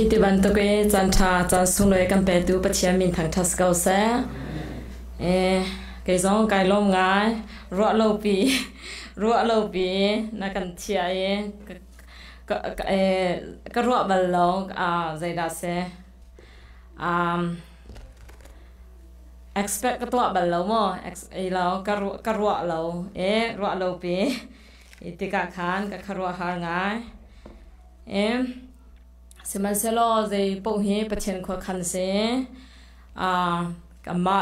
ที่วันตัวก็จันทราจันสุนเลยกันไปดูปัจจัยมินทางทัศกาเสก็จงไกลลมง่ายรัวโลปีนักกันเชียก็รัวบอลลงใจดัสexpect ก็ตัวบอลลงมั้งเราก็รัวเรารัวโลปีที่กะขานก็รัวหาง่ายสมัยเสลอใจปุ่งเฮประเทศขวาคันเสกับมา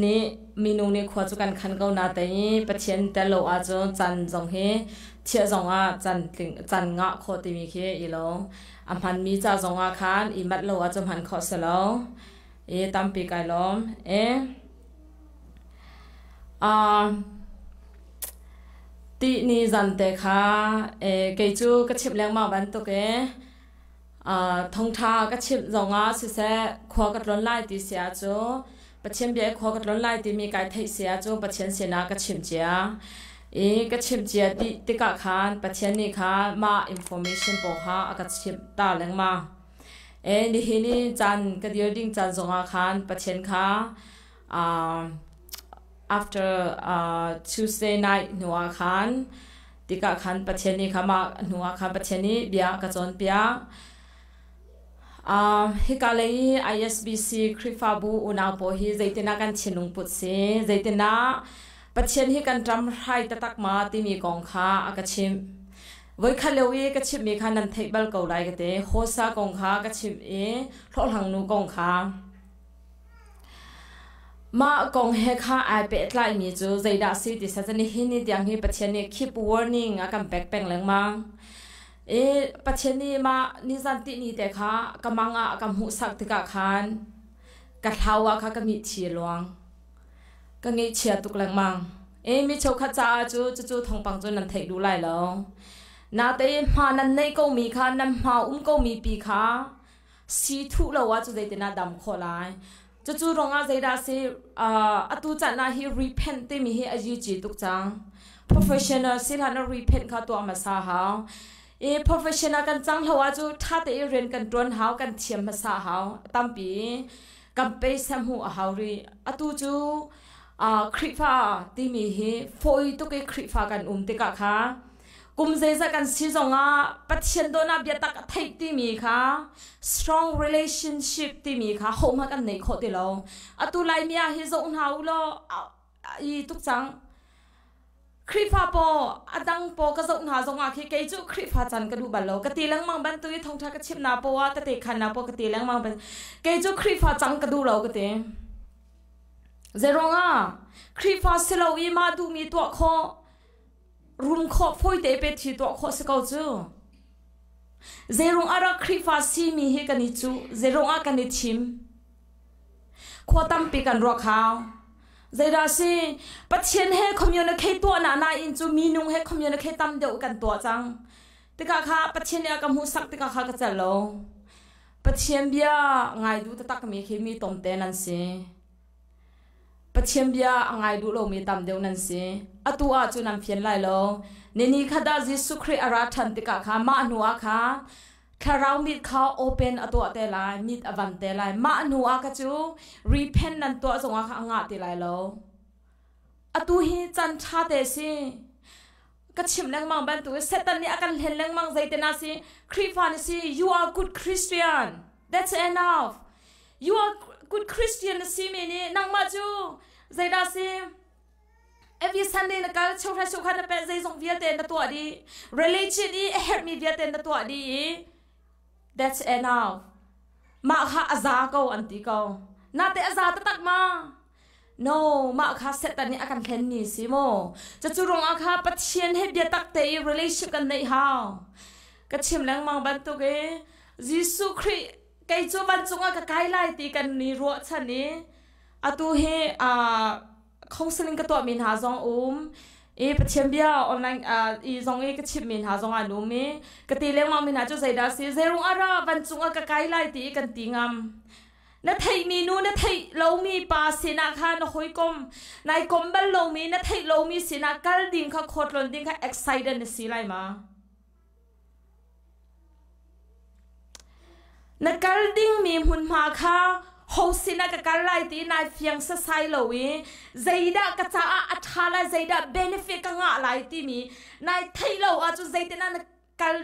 นี่มีนูนี่ขวาจุกันคันเกาหน้าแต่นี้ประเทศแต่โลอาจจะจันจงเฮเชี่ยจงจันงะโคติมีเคอีโลอันพันมีจ่าจงคันอีมัดโลอาจจะพันขอเสลอตามปีกายล้อมตีนี่จันเตค่ะเกจูก็ชิบแรงมาบันตุกทงท้าก็ชิบจงสิเสขวาก็ร้อนไล่ตีเสียจูประเทศเบียขวาก็ร้อนไล่ตีมีการเทเสียจูประเทศเสนาก็ชิมเจียก็ชิมเจียติกะขานประเทศนี้ค่ะมา information บอกฮะก็ชิมตาแรงมานี่จันก็เดียวดิ้งจันจงขานประเทศค่ะafter Tuesday night หนัวขานติกะขานประเทศนี้ค่ะมาหนัวขานประเทศนี้เบียกระจนเบียฮิกาเลย ISBC คริฟาบูอุณาโปฮีใจตินากันเชนุงปุตเสใจตินาปัจเจนฮิกันจำให้ตักมาที่มีกองค้าอากาชิมไว้คาเลวีก็ชิมมีขานันเทบัลเกาไลกันเตโฮซากองค้าก็ชิมทอดหังนูกองค้ามากองเฮค่าไอเป็ดไลมีจูใจดาซีติสัจนิฮินิยังฮิปัจเจน keep warning อากันแบกแปงแรงมาปัจเจนี้มานิสันตินี่แต่ค่ะกำมังกำหูสักติกะคานกัดเท้าค่ะก็มีเชียลวงก็งี้เชียตุกแรงมังมีโชคขจ้าจูทองปังจูนันเทดูไล่แล้วนาเตมานันในก็มีค่ะนันมาก็มีปีค่ะสีทุแล้วว่าจูได้แต่นาดำขอไล่จูรองอาใจดาซีตูจันนาฮี repent ที่มีฮีอายุจีตุกจัง professional สิลานา repent ค่ะตัวมาซาฮาprofessional กันจังหัวจูถ้าแต่เรียนกันตรวนหาวกันเทียมภาษาหาวตั้มปีกันไปสมุหาวรีตูจูคริฟ้าที่มีเฮฟอยตุกคริฟ้ากันติกะค่ะกุมเจจะกันสิจงปัจเจนโดนาเบียตักไทยที่มีค่ะ strong relationship ที่มีค่ะโฮมากันในโคติโลตูไลมีอาฮิจงหาวโลตุกจังคริฟ้าปอดังปอกระจกหาจงคิเกจูคริฟ้าจันกระดูบัลโลกตีแรงมังบันตุยทงทักชิบนาปว่าตะเตขันนาปกตีแรงมังบันเกจูคริฟ้าจังกระดูเรากตีเจรงคริฟ้าเสลวีมาดูมีตัวข้อรุมข้อฟอยเตเปทีตัวข้อสกาวจูเจรงอารักคริฟ้าซีมีเฮกันนิจูเจรงอากันนิชิมข้อตั้มปีกันรัวขาวใจดาซีปัจเจนเฮคอมยูนิเคตัวนาอินจูมีนุงเฮคอมยูนิเคตัมเดียวกันตัวจังติกาค่ะปัจเจนเนี่ยกำหูสักติกาค่ะก็จะโลปัจเจนเบียง่ายดูตักมีเคมีตอมเตนันซีปัจเจนเบียง่ายดูโลมีตัมเดียวนันซีตัวจูนันเพียนไลโลนี่ขดาจิสุครีอาราทันติกาค่ะมาหนัวค่ะคารามิดเขาโอเปนตัวเตลัยมิดอวันเตลัยมาหนัวก็จูรีเพนนันตัวจงอาค่ะงาติไลโลตัวฮีจันชาเตซีก็ชิมแรงมังบันตัวเซตันนี่อากันเห็นแรงมังใจเตนาซีคริฟานิซี you are good Christian that's enough you are good Christian ซีมีนี่นังมาจูใจดาซี every Sunday นักการชกขันนับเป็นใจส่งวิญญาณตัวดี religion นี่ help me วิญญาณตัวดี that's enough มาค่ะอาซาโกอันติโกนาเตอาซาตักมา no มาค่ะเซตันนี่อากันเห็นนี่สิโมจะจูรงอาค่ะปัจเจียนให้เบียตักเตย relationship กันในฮาวก็ชิมแรงมังบันตุกยิสุคริไกจูบันจุงอาค่ะไกไลตีกันนี่รัวชันนี่ตัวเฮcounseling ก็ตัวมินหาจงปัจเจียนเบียออนไลน์จงก็ชิมมินหาจงอันนู้มีก็ตีเลี้ยงมังมินหาจูใจดาซีเจรุงอาราบันจุงอาค่ะไกไลตีกันตีงามนัทไทยมีนูนัทไทยเรามีปาสินาค่ะนหอยกมนายกมบัลเรามีนัทไทยเรามีสินากัลดิ้งค่ะโคตรลนดิ้งค่ะ excited นสิไรมา นักการดิ้งมีหุ่นมาค่ะโฮสินักการไล่ตีนายเฟียงสไซโลวีใจดากระจาอัฐาลใจดาเบเนฟิกงะไล่ตีมีนายไทยโลอาจุใจตีนักการ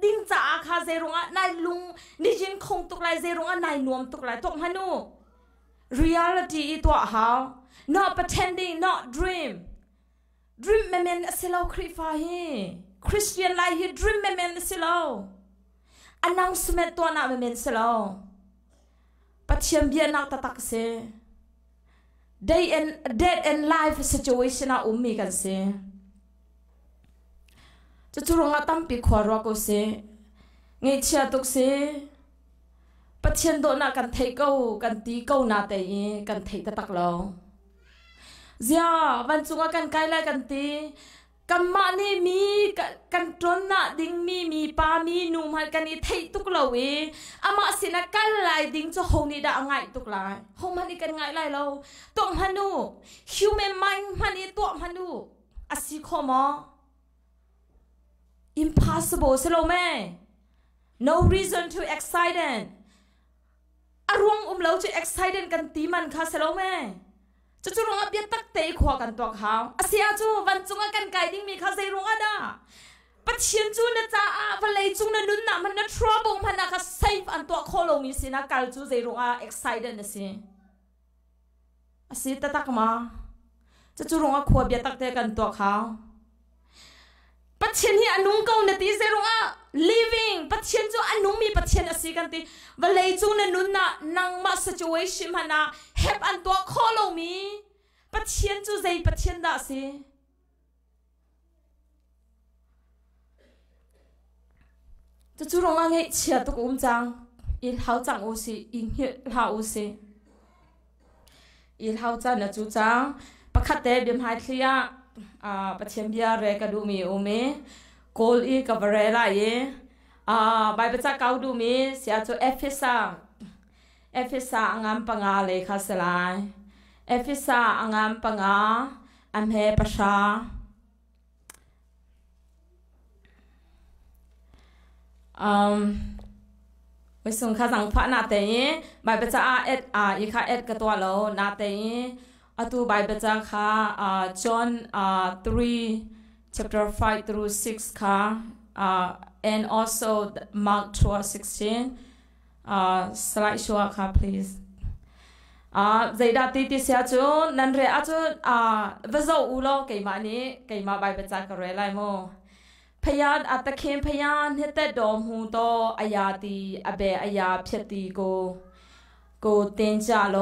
ดิ้งจ้าค่ะใจรงอ่ะนายลุงนิจินคงตุกไล่ใจรงอ่ะนายนวมตุกไล่ตกฮันู reality ตัวเขา not pretending not dream แม่เมนสิเราคริฟ้าฮี Christian ไล่ฮี dream แม่เมนสิเรา announcement ตัวน่ะแม่เมนสิเราปัจเจียมเบียนักตักเส dead and life situation น่ะมีกันเสจะจุรงอาตั้มปีขวารก็เสไงเชียตุกเสปัจเจียนโดนน่ะกันเทเก้ากันตีเก้านาเตยกันเทตักเราเสียวันจุงกันไกลไล่กันตีกันมานี่มีกันตรนน่ะดิ้งมีปามีนุ่มให้กันนี่เทตุกเราอามาสินะกันไล่ดิ้งจะหงนี่ด่าง่ายตุกไล่หงมันนี่กันง่ายไล่เราตัวมันนู human mind มันนี่ตัวมันนูอาศัยข้อมอ impossible สิเราแม่ no reason to excited อารมณ์เราจะ excited กันตีมันค่ะสิเราแม่จะจุรงอับยันตักเตะขวากันตัวเขาอาศัยจูวันจุงกันไกดิ้งมีเขาใจรงอัดาปัจเจียนจูนะจ้าวันเลยจุงนั้นนุ่นน่ะมันน่ะ trouble มันน่ะก็ safe อันตัวโคโลมีสินะการจูใจรงอั excited นะสิอาศัยตักมาจะจุรงอัขวบยันตักเตะกันตัวเขาปัจเจียนที่อนุงเก่าเนี่ยตีใจรงอั living ปัจเจียนจูอนุงมีปัจเจียนอาศัยกันตีวันเลยจุงนั้นนุ่นน่ะนั่งมา situation มันน่ะเห็บอันตัวโคโลมีปัจเจียนจูใจปัจเจียนด่าสิจะจุรงอังเชียตุกุมจังอีเท้าจังอุสิอิงเหี้ยเท้าอุสิอีเท้าจังนะจูจังปะคัดเตะเบียมหายเทียปัจเจียนเบียเรกดูมีอุเมโกลอีกับเรล่าเยใบประจักเกาดูมีเสียจูเอฟเฟซ่างามปังอาเลยค่ะสลายเอฟเฟซ่างามปังอาอัมเฮปชาวิสุงข้าสังพระนาเตยใบประจักอีข้ากระตัวเรานาเตยตูใบประจักค่ะJohn 3 chapter 5 through 6 ค่ะand also Mark 12:16 slide show ค่ะ please ใจดาตีเสียจูนั่นเรื่องจูวิจารณ์เกี่ยมานี้เกี่ยมาใบประจักษ์เรื่องอะไรโมพยานอัตเข็มพยานเฮตดอมหูโตอายาตีอเบอายาเพียตีโกเต็นจาโล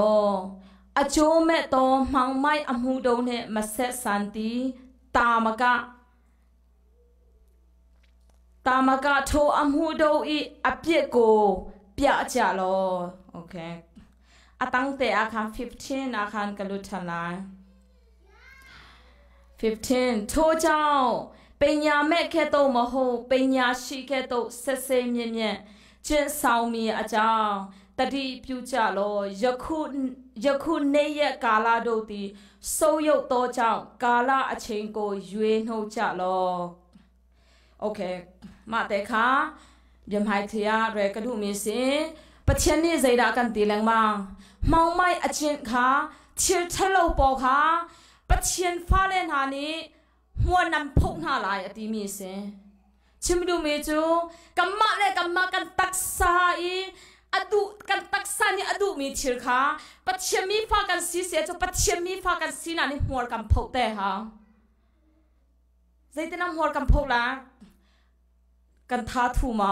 อโจเมโตมังไม่อมูโดเนมาเสสันติตามกะโทอมูโดอีอเปียโกเปียจาโลโอเคตั้งแต่อาคาร15อาคารกลุทลาย15โทเจ้าเป็นยาแม่แค่โตมโหเป็นยาชีแค่โตเสเมียเจนสาวมีอาจารย์ตดีพิวจาโลยคุเนยกาลาโดตีโซโยโตเจ้ากาลาอเชงโกยูเอโนจาโลโอเคมาแต่ค่ะยังหายเทียเรกดูมีสิปัจเจนี้ใจด่ากันตีแรงมาเมาไม่อาเจียนค่ะเชื่อเทโลปอค่ะปัจเจนฟ้าเล่นหานี้หัวนำพกหน้าลายอติมีสิชิมดูมีจูกัมมาเลยกัมมากันตักษาอีอดูกันตักษานี่อดูมีเชื่อค่ะปัจเจมีฟ้ากันสีเสียจูปัจเจมีฟ้ากันสีนั่นนี่หัวกันพกแต่ค่ะใจเต้นน้ำหัวกันพกละกันท้าทูมา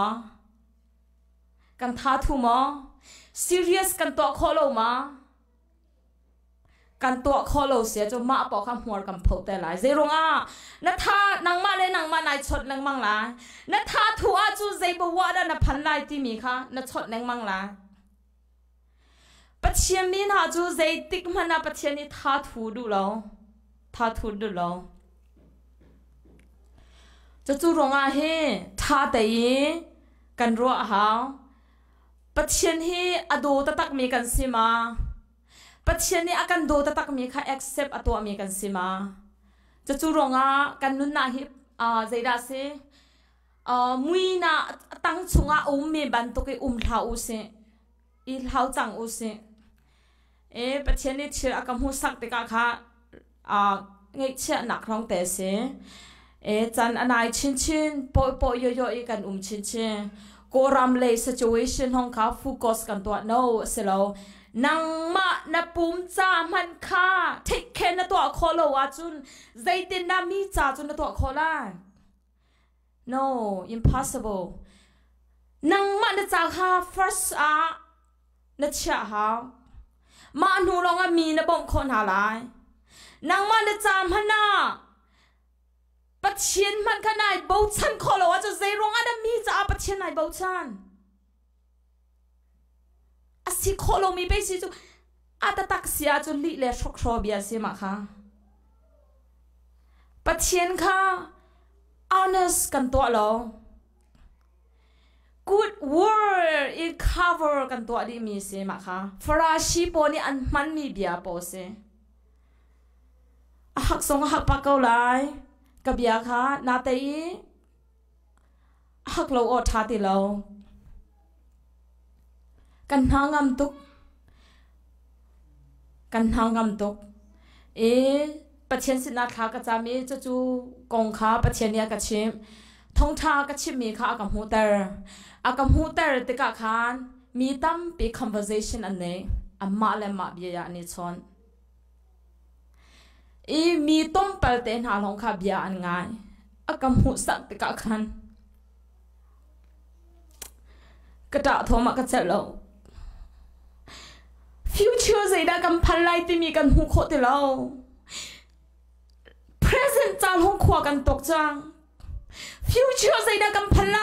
serious กันตัวโคโลมากันตัวโคโลเสียจะมาปอกคำหัวกันพกแต่หลายเจรงนัทธานางมาเลยนางมานายชดนางมังหลายนัทธาทัวจูเจบวาดานับพันลายที่มีค่ะนัทชดนางมังหลายปัจเจียมีนาจูเจติกมันนับปัจเจียนี่ท้าทูดูเราจะจูรงเฮท้าแต่ยีกันรัวหาปัจเจียนี่อดูตะตักมีกันสิมาปัจเจียนี่อากันดูตะตักมีค่ะ accept อตัวมีกันสิมาจะจูรงกันนุนนาฮิใจดาสิ มุยน่ะตั้งชุงอามีบันตุกเท้าอุเสอีเท้าจังอุเสประเทศนี้เชื่อกำหูสักติกาค่ะเงยเชื่อหนักร้องแต่เสจันอันไหนชินปอยย่อยกันชินก็รำเลย situation ของเขาโฟกัสกันตัว no เสร็จแล้วนังมานับปุ่มจ้ามันค่ะ take care นะตัวโคโลวาจุนใจเต้นนามีจ้าจุนนะตัวโคลา no impossible นังมานะจ้าค่ะ first นะเชื่อเขามาหนูลองมีนะบ่งคนหาไรนังมานะจ้ามันน่ะปัจเจียนมันขนาดบ่ชันโคโลวาจะใจร้องอันมีจ้าปัจเจียนไหนบ่ชันสิโคโลมีไปสิจูอาตตักเสียจูลิเลชกชอบยาสิมาค่ะปัจเจียนค่ะ honest กันตัวเรา good word it cover กันตัวดีมีสิมาค่ะฟราชีปนี่อันมันมีเบียโปเสหักสงหักปากเกาไลกับเบียค่ะนาเตยหักเราอดทาติเรากันหางำตุกปัจเจียนสินาขากระจามีจะจูกงขาปัจเจียนเนี่ยกระชิมทงทากระชิมมีขาอากำหูเตอร์ติกาคานมีตั้มปี conversation อันนี้มาเลมาเบียนี่ชนมีต้มเปิดเต็นหาลงขาเบียอันง่ายอากำหูสักติกาคานกระดาษโทรมากระเจ็บเราfuture ใจได้กันพันไลที่มีกันหูโคตรเรา present จานห้องครัวกันตกจัง future ใจได้กันพันไล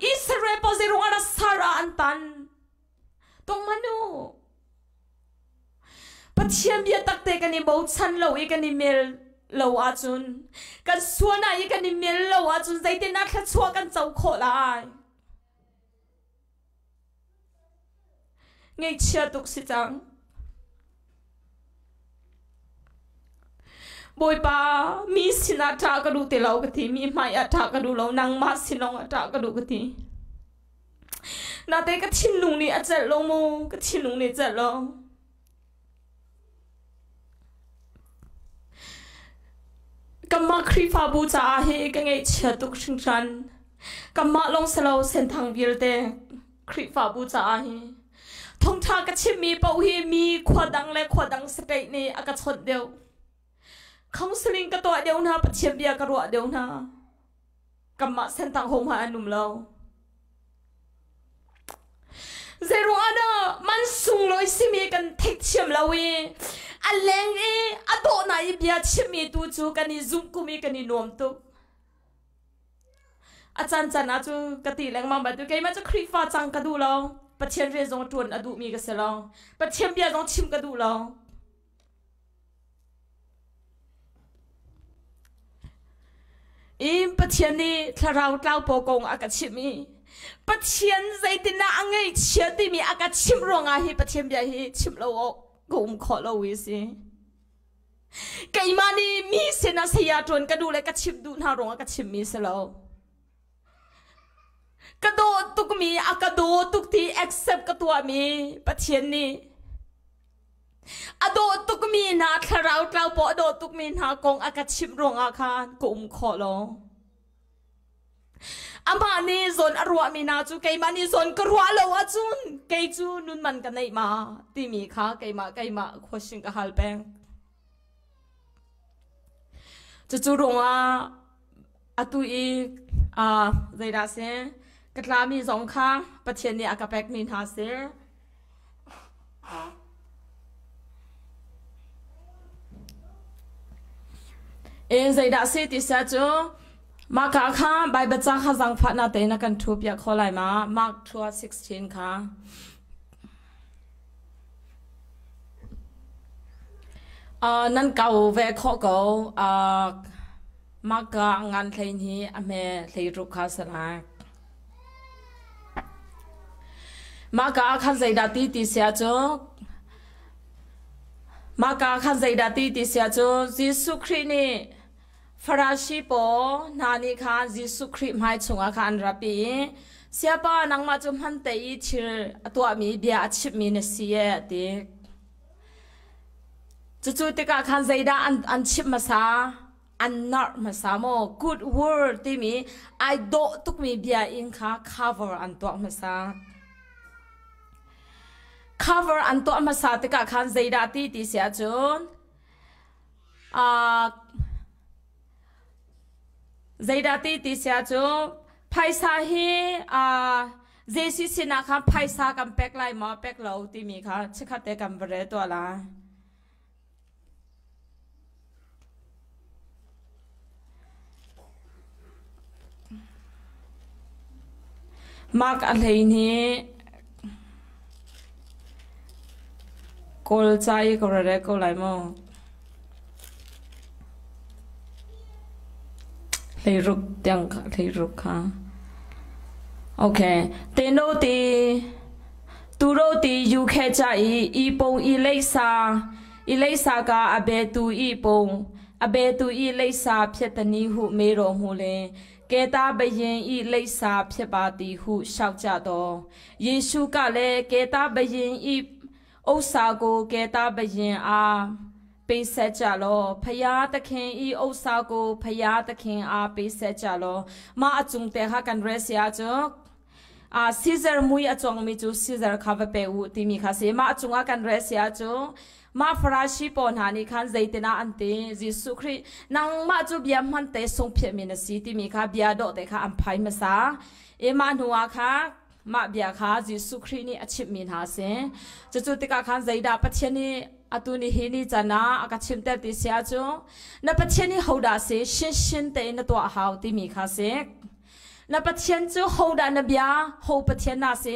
อิสราเอลพอจะรู้อะไรสาระอันตันตรงมันดูปัจเจียนเบียตักเตกันนี่บ่ชันเราอีกันนี่เมลเราอาจุนกันส่วนไหนอีกันนี่เมลเราอาจุนใจที่นักขัดชัวกันเจ้าโคตรไงเชื่อตุกสิจังบอยป้ามีสินาทากระดูเตลากทีมีไม่อัฐากระดูเรานางมาสินองอัฐากระดูกทีนาเตก็ชินลุงนี่อาจจะลงมูก็ชินลุงนี่จะลงกัมมาครีฟาบูจ้าเฮก็ไงเชื่อตุกชิงชันกัมมาลงสลาวเส้นทางเบียร์เตครีฟาบูจ้าเฮทงทากระชิมีเป่าเฮมีขวดดังและขวดดังสเตย์นี่อากาศชนเดียวcounseling ก็ตัวเดียวนะปัจเจียนเบียกระรัวเดียวนะกัมมาเส้นทางหงหานุ่มเราเจรัวนะมันสูงเลยสิมีกันเทคเชียมเราอันแรงอันโตนายเบียชิมีตูจูกันนี่ซุ่มกุมีกันนี่นวมตุอาจารย์จันอาจูกติแรงมาบัดดูแกมันจะครีฟ้าจังกระดูเราปัจเจียนเรียนจงตรวจอดูมีกันเสร็จแล้วปัจเจียนเบียจงชิมกระดูเราปัจเจียนนี่ถ้าเราเล่าโปกงอากาศชิมีปัจเจียนใจติน่าอังไงเชื่อที่มีอากาศชิมรองอาฮีปัจเจียนเบียฮีชิมเรากุมขอเราวิสิไก่มานี่มีเสนาเสียจนกระดูเลยกระชิมดูน่ารองอากาศชิมมีเสแล้วกระโดดตุกมีอากาโดตุกที่ accept กระตัวมีปัจเจียนนี่อโดตุกมีนาคาราวกล่าวปอโดตุกมีนากงอากาศชิมรองอาคารกุมขอเราอามานี่โซนอรัวมีนาจูไกมานี่โซนกรัวเราอาจุนไกจูนุนมันกันไหนมาที่มีค่ะไกมาขวชิงกับฮัลแปงจู่ๆรงอาตุอีใจดาเซกระลามีสองค่ะปัจเจียนนี่อากาแปกมีนาเซใจดาเซติเสจูมากค่ะใบบัจจาข้าจังฟัดนาเตนักันทูบอยากขอไล่มามาร์กทัวร์16ค่ะนั่นเก่าเวคอเก่ามากงานเพลงนี้อเมริกาคาสลายมากข้าใจดัดตีเสียจูมากข้าใจดัดตีเสียจูยิสุครินี ฟราชิโปนานิคาจิสุคริไม่ชงอาคารรับปีเสียป้านังมาจุมันเตยชิลตัวมีเบียชิบมีเนสียติจู่ๆติกาคันใจด้าอันชิบมาซาอันนัดมาซาโม good word ที่มีไอโดตุกมีเบียอิงค่ะ cover อันตัวมาซา cover อันตัวมาซาติกาคันใจด้าที่เสียจุนใจด้าที่เสียจุนไพศาฮีเจสิสินะค่ะไพศากันเป็กไลมาเป็กเหลาที่มีค่ะชิคาเตกันเบรตัวละมากอะไรนี้กอลใจก็ระเรก็ไลมาเลยรุกยังเลยรุกค่ะโอเคเตโนตีตูโรตียูแค่ใจอีปงอีเลซ่ากาอเบตูอีปงอเบตูอีเลซ่าเพียตนีหูเมโรหูเลเกตาเบยินอีเลซ่าเพียบาตีหูชาวจ่าโตเยซูกาเลเกตาเบยินอีโอซาโกเกตาเบยินอาไปเสจโลพยาตะเคนอีโอซาโกพยาตะเคนอาไปเสจโลมาจุงเตหะกันเรเซียจุกซีเซอร์มุยจงมีจูซีเซอร์ข้าพเปอุติมีข้าเสมาจุงอากันเรเซียจูมาฟราชิปอนหานิคันใจตินาอันเตจิสุครินังมาจูเบียมันเตส่งเพียมินสีติมีข้าเบียโดเตข้าอัมภัยมาซาเอมาหนัวข้ามาเบียข้าจิสุครินี่อชิมินหาเสจุติกาคันใจดาปัจเจนีอตุนิฮินีจันนาอากาชิมเตติเสียจูนับปัจเจนีฮาวดาเสชินเตนตัวหาวติมีข้าเสนับปัจเจนจูฮาวดานเบียฮาวปัจเจนนาเส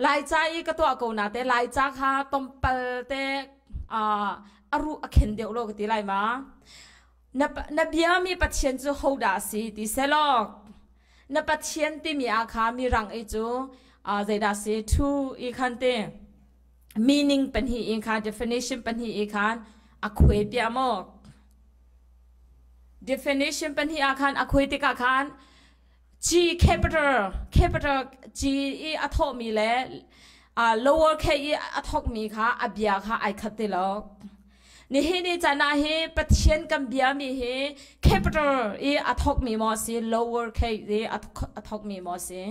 ลายใจก็ตัวกูนาเตลายจากข้าตมเปเตอารุอเข็นเดียวโลกติไลมานับเบียมีปัจเจนจูฮาวดาสีติเซลอกนับปัจเจนติมีอาคามีรังไอจูใจดาสีทูอีคันเตmeaning เป็นฮีอิงคัน definition เป็นฮีอิงคันอคุยเปียมอก definition เป็นฮีอาคันอคุยติกาคัน G capital G อีอัทมีเลlower K อีอัทมีค่ะอเบียค่ะไอคัตติลอกนี่ฮีนี่จะน่าฮีปัจเจนกันเบียมีฮี capital อีอัทมีมอสี lower K อีอัทมีมอสี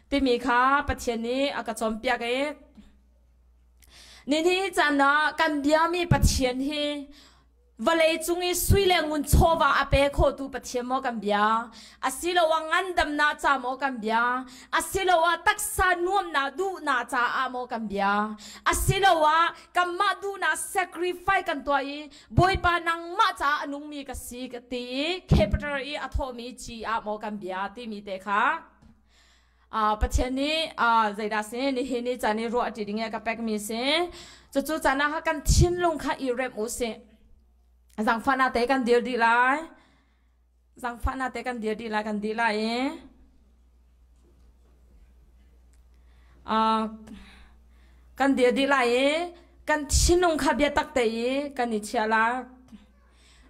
ที่มีค่ะปัจเจนนี้อากาศจอมเปียกนี่จันนะกันเบียมีปัจเจียนที่วันเลยจุงอีสุยเลงุนโชวาอเปโคตูปัจเจียนโมกันเบียอาศิลวังอันดำนาจาโมกันเบียอาศิลวะตักษานุ่มนาดูนาจาอาโมกันเบียอาศิลวะกัมมาดูนา sacrifice กันตัวอีบอยปานังมาจาอนุมีกสีกตี capital อีอัทมีจีอาโมกันเบียที่มีเตค่ะปัจเจนี้ใจดาเซนี่เฮนี่จานี่รัวจีดิงเงกับเป็กมีเซจู่ๆจานะกันชินลงค่ะอีเรมอุเซสังฟานาเตกันเดียร์ดีไลสังฟานาเตกันเดียร์ดีไลกันดีไลกันเดียร์ดีไลกันชินลงค่ะเบียตักเตยกันนิชยาลา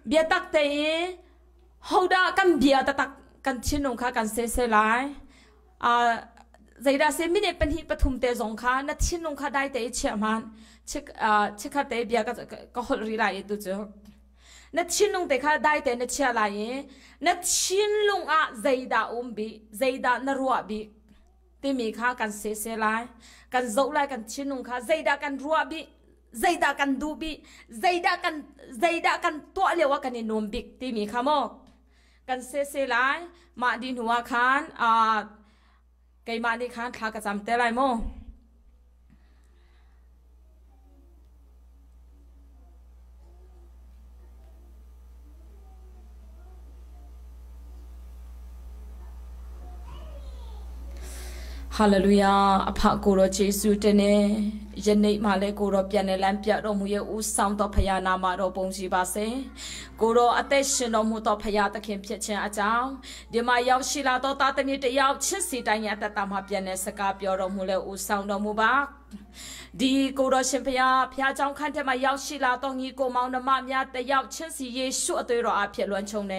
เบียตักเตยฮาวดากันเบียตักกันชินลงค่ะกันเซเซไลใจดาเซมิเนเป็นฮีปฐุมเตจงค่ะนัดชินลงค่ะได้เตยเชื่อมันชิคาเตยเบียก็ฮอลรีไลดูจ้ะนัดชินลงเตค่ะได้เตยนัดเชื่ออะไรนัดชินลงใจดาบีใจดานรัวบีที่มีค่ะกันเซเซไลกันโจไลกันชินลงค่ะใจดากันรัวบีใจดากันดูบีใจดากันตัวเรียกว่ากันในนวมบิกที่มีค่ะโมกันเซเซไลมาดินหัวคันไกมาดิคันทากระจำเตลัยโมฮาเลลูยาอภะกุโรเจสุเตเน ยันนี่มาเลยกูรอเปลี่ยนในแลมเปียรมุยอุสามต่อพยานามารอปงจีบาเซกูรออัตชินอมุต่อพยาตะเข็มเพียเชนอาจารย์เดี๋ยวมายาวศิลาต่อตาตมีเดียวชิ้นสีได้เนี่ยแต่ตามมาเปลี่ยนในสกาเปียรมุเลยอุสามดอมุบากดีกูรอเชนพยาพยาจงขันเทมายาวศิลาต้องงี้กูมองนมาเมียแต่ยาวชิ้นสีเยซูตัวรออาเพียรล้วนชงเน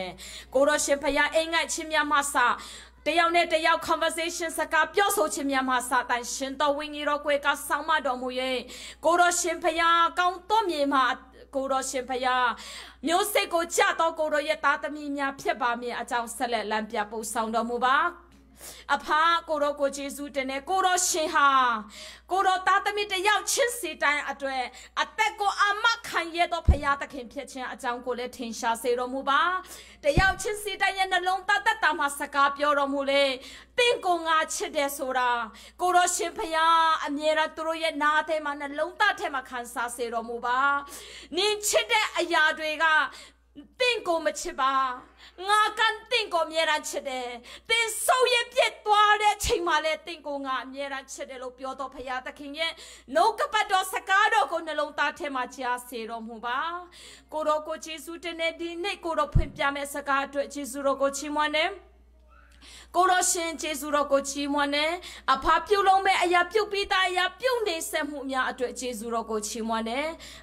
กูรอเชนพยาเองไงชิมยามาซาแต่ยาวเนี่ยแต่ยาว conversation สกับย่อโซชิมยามาสาแต่ฉันตัววิ่งยีรอกเวกัสสังมาดอมุเยกูรอชิมพยากางต้มยีมากูรอชิมพยามิวสิกูจ้าตัวกูรอเยตาตมีเมียเพียบามีอาจารย์เสล็ดแลมเปียปูสังดอมุบากอภากูรอกูเจสุเตเนกูรอชิฮากูรอตาตมีแต่ยาวชิ้นสีใจอัดเวอัดแต่กูอามาขันเยตัวพยาตะเข็มเพียเชนอาจารย์กูเลยทิ้งชาเซรมุบาแต่ยาวชิ้นสีใจยันลงตาตามหาสกาเปียรมุเลติงกูงาชิดเดสุรากูรอชิมพยาอเมราตุรเยนาเทมันลงตาเทมาขันซาเซรมุบานี่ชิดเดอายาด้วยกาติงกูไม่ชิบางากันติงกูเมียรันชิดเดติงสู้เย็บเย็ดตัวเดชิงมาเลติงกูงาเมียรันชิดเดลูกเปียวตัวพยาตะคิงเยนกกระดอสกาโดกูนลงตาเทมาเชียเซรมุบากูรอกูจิสุเตเนดีเนกูรอเพิ่มยาเมสกาด้วยจิสุรกูชิมวันเนกูรอเชนเจสุรกูชิมวันเนอภาพพิวลงเมอายาพิวปีตายาพิวเนเซมุมีอาด้วยเจสุรกูชิมวันเน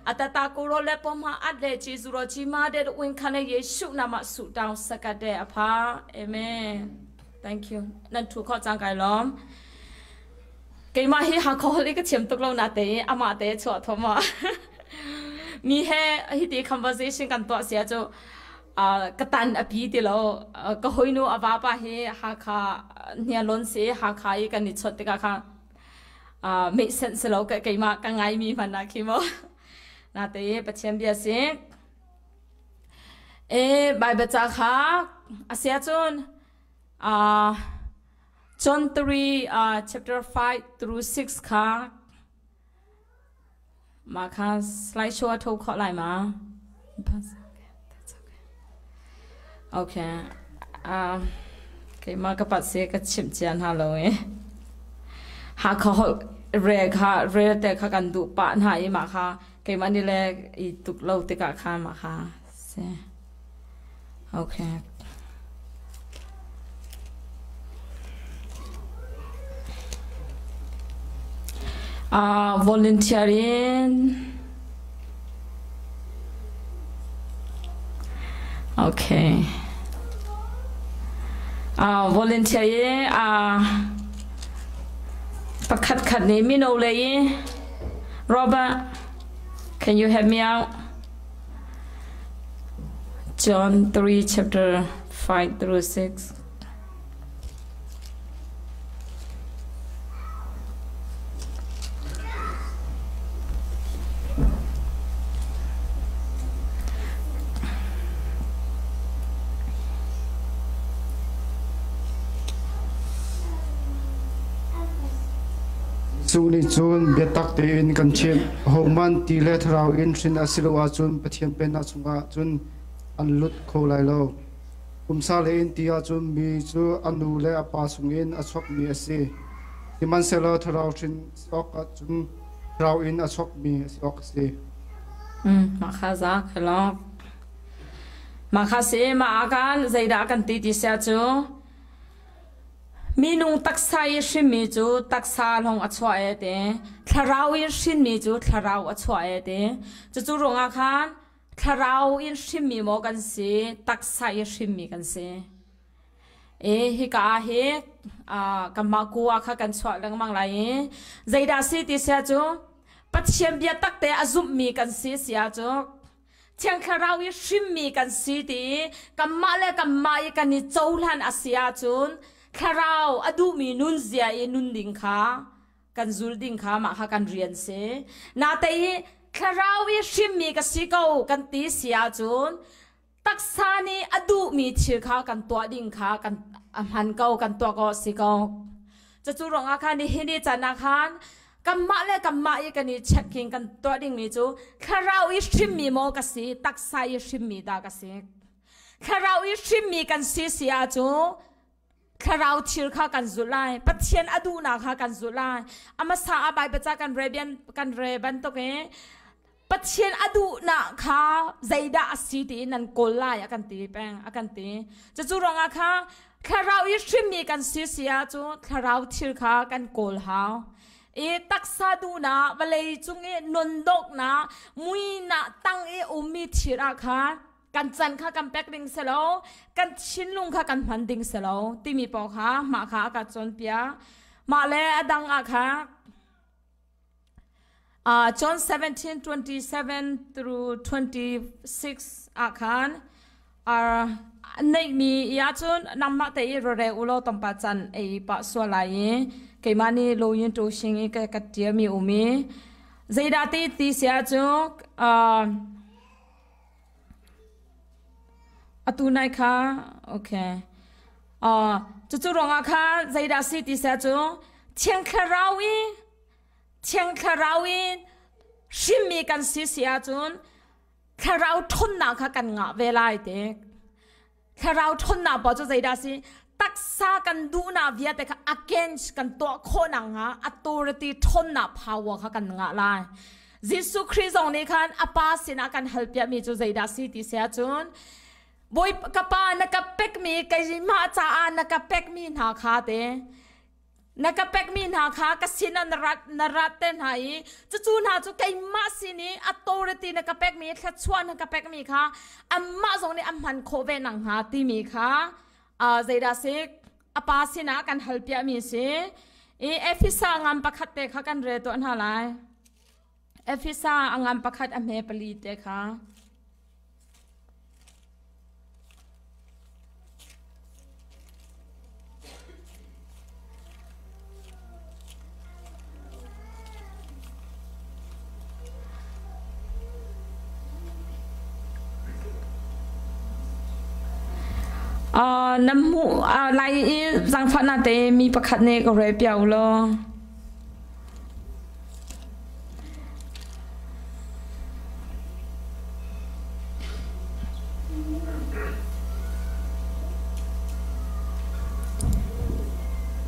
อัตตากูรอเล็บมาอัดเลเจสุรชิมาเดวินคันเยซูนามาสุดาวสกัดเดอภาเอเมน thank you นั่นถูกข้อจังไกล้อมเกมาฮีฮักเขาเลยก็เชื่อมตุกลงนาเตะอามาเตะชัวทมามีแค่ฮิตี conversation กันตัวเสียจูกตันอภิติโลก็หอยนูอวาปะเฮฮักขาเนี่ยล้นเสียฮักขาอีกันนิดชดติกะค่ะไม่เซนส์โลก็เกมากังไงมีมันนะคิโมนาเตะประเชมเบียสิใบเบจ่าค่ะอาเซียจุนJohn 3 chapter 5 through 6ค่ะมาค่ะสไลด์โชว์ทุกข้อไหลมาโอเคเกมากับปัสเซก็ชิมเจียนฮาโลเอหาเขาเรค่ะเรแต่ค่ะกันดูปะหายมาค่ะเกมานี่แหละอีตุกเราติกะค่ะมาค่ะเซโอเคvolunteering okay volunteering ประคัดขัดนี้ไม่โนเลย Robert can you help me out John 3 chapter 5 through 6สุนิจูนเบตักเตอินกันเชียนหงมันตีเลทราวอินชินอาศิลวาจูนปะเทียนเป็นอาสุงาจูนอันลุดโคไลโลกุมซาเลอินตีอาจูนมีจูอันนูเลอปาสุงอินอาชกมีเอซีที่มันเซลทราวชินสอกอาจูนทราวอินอาชกมีสอกซีมาคาซาคลอมาคาเซมาอาการใจด่ากันตีติเสียจูมีนุ่งตักษายชิมมีจูตักษาลงอัศวะเดทาราวอินชิมมีจูทาราวอัศวะเดจูรงอาคารทาราวอินชิมมีโมกันสิตักษายชิมมีกันสิฮิกาเฮกัมมากัวข้ากันสวะลังมังไลใจด่าสิติเสียจูปัจเจียมเบียตักเตอจุมมีกันสิเสียจูเชียงทาราวอินชิมมีกันสิตีกัมมาเลกัมมาอีกันนิโจลันอาเซียจูนคาราวอดูมีนุนเสียนุนดิงขากันจูลดิงขามาหากันเรียนเสนาเตยคาราววิชิมมีกสิกากันตีเสียจูนตักษานีอดูมีเชื่อขากันตัวดิงขากันหันเกากันตัวก็สิกาจะจูรองอาคารนี้ฮินิจันอาคารกัมมาเลกัมมาอีกันนี้เช็คกิ้งกันตัวดิงมีจูคาราววิชิมมีโมกสิตักษาวิชิมมีดากสิคาราววิชิมมีกันสิเสียจู คาราวทิลข้ากันจุไลปัจเจียนอดูนาข้ากันจุไลอามาสาอบายประจากกันเรเบียนกันเรบันตกปัจเจียนอดูนาข้าใจด่าสิตีนันโกลไลอากันตีแปงอากันตีจะจูรองอาข้าคาราวยิชิมีกันเสียจูคาราวทิลข้ากันโกลหาวตักซาดูนะวันเลยจุงนนดกนะมุยนะตั้งอุมิทิราคากันจันข้ากันแปกดิงเสลากันชินลุงข้ากันพันดิงเสลาที่มีปอข้ามาข้ากันจนเปียมาเลดังอาข้าJohn 17:27 through 26อาข้าในมียาจุนนำมาเตยรอุโลตมปัจจันปะสวลายเกมานีโลยินโตชิงกกัดเจียมีอุมีใจดาติติเสียจุอตุนัยค่ะโอเคจู่ๆรองอาค่ะใจดาสิติเสียจุเชียงคาราวิชิมีกันเสียจุนคาราวทนนาค่ะกันงะเวลาเด็กคาราวทนนาบอกจะใจดาสิตักษากันดูนาเวียแต่ค่ะ against กันตัวโคนังฮะ authority ทนนา power ค่ะกันงะลายยิสุคริสต์องนี้กันอาปาสินะกัน help ยามีจะใจดาสิติเสียจุนบอยกปานักเป็กมีกจิมาจ้านักเป็กมีนาคาเตนักเป็กมีนาคากสินันรัตเตนหายจู่ๆนาจู่ไก่มาสินี authority นักเป็กมีแค่ชวนนักเป็กมีค่ะอัมมาส่งนี่อัมมันโคเวนังหาที่มีค่ะใจดาสิกอาปาสินะกัน help ยามีสิเอฟิซ่างามประคัดเตค่ะกันเรตัวนั่นแหละเอฟิซ่างามประคัดอเมปลีเตค่ะน้ำมูอะไรสังฟันเตมีประคัดเนกเรเปียวล